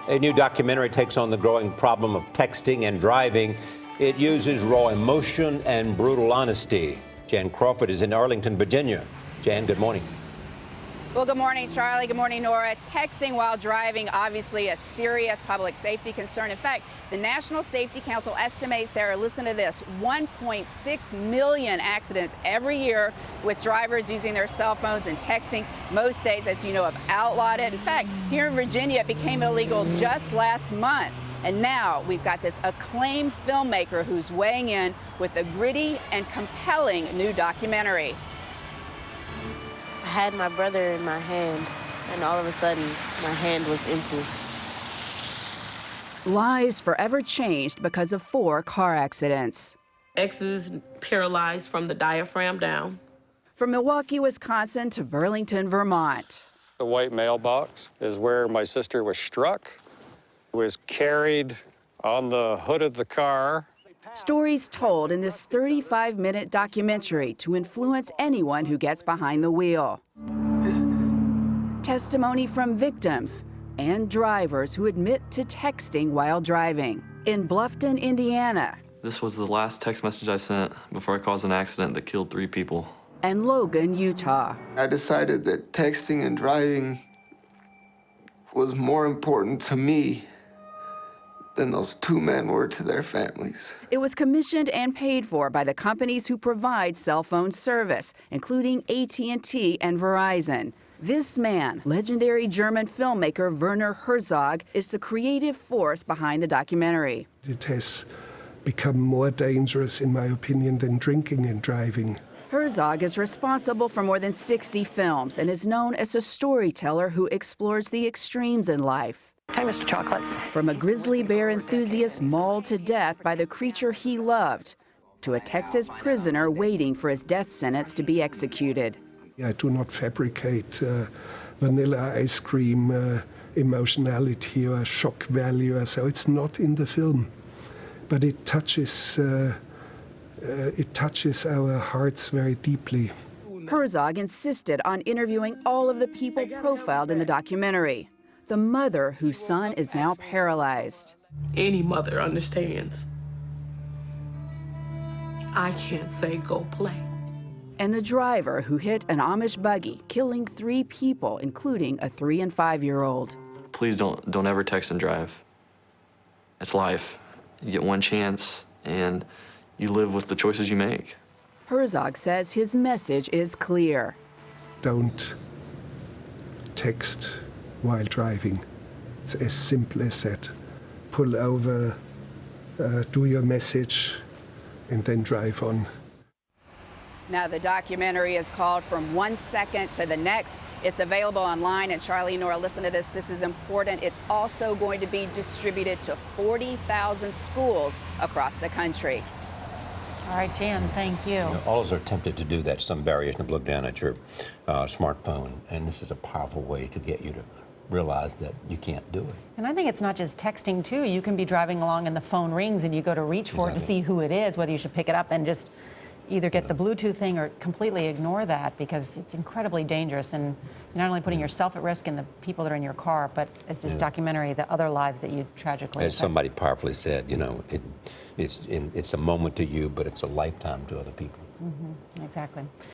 A new documentary takes on the growing problem of texting and driving. It uses raw emotion and brutal honesty. Jan Crawford is in Arlington, Virginia. Jan, good morning. Well, good morning, Charlie. Good morning, Nora. Texting while driving, obviously a serious public safety concern. In fact, the National Safety Council estimates there are, listen to this, 1.6 million accidents every year with drivers using their cell phones and texting. Most states, as you know, have outlawed it. In fact, here in Virginia, it became illegal just last month. And now we've got this acclaimed filmmaker who's weighing in with a gritty and compelling new documentary. I had my brother in my hand, and all of a sudden, my hand was empty. Lives forever changed because of 4 car accidents. X is paralyzed from the diaphragm down. From Milwaukee, Wisconsin to Burlington, Vermont. The white mailbox is where my sister was struck, was carried on the hood of the car. Stories told in this 35-minute documentary to influence anyone who gets behind the wheel. Testimony from victims and drivers who admit to texting while driving. In Bluffton, Indiana. This was the last text message I sent before I caused an accident that killed 3 people. And Logan, Utah. I decided that texting and driving was more important to me than those 2 men were to their families. It was commissioned and paid for by the companies who provide cell phone service, including AT&T and Verizon. This man, legendary German filmmaker Werner Herzog, is the creative force behind the documentary. It has become more dangerous, in my opinion, than drinking and driving. Herzog is responsible for more than 60 films and is known as a storyteller who explores the extremes in life. Hi, Mr. Chocolate. From a grizzly bear enthusiast mauled to death by the creature he loved, to a Texas prisoner waiting for his death sentence to be executed. I do not fabricate vanilla ice cream emotionality or shock value, so it's not in the film. But it touches our hearts very deeply. Herzog insisted on interviewing all of the people profiled in the documentary. The mother whose son is now paralyzed. Any mother understands. I can't say go play. And the driver who hit an Amish buggy, killing 3 people, including a 3- and 5-year-old. Please don't ever text and drive. It's life. You get one chance, and you live with the choices you make. Herzog says his message is clear. Don't text while driving. It's as simple as that. Pull over, do your message, and then drive on. Now, the documentary is called From One Second to the Next. It's available online, and Charlie and Nora, listen to this. This is important. It's also going to be distributed to 40,000 schools across the country. All right, Jan, thank you. All of us are tempted to do that, some variation of look down at your smartphone, and this is a powerful way to get you to realize that you can't do it. And I think it's not just texting, too. You can be driving along and the phone rings and you go to reach for it to see who it is, whether you should pick it up and just either get the Bluetooth thing or completely ignore that, because it's incredibly dangerous, and you're not only putting yourself at risk and the people that are in your car, but as this documentary, the other lives that you tragically As somebody powerfully said, you know, it's a moment to you, but it's a lifetime to other people. Exactly.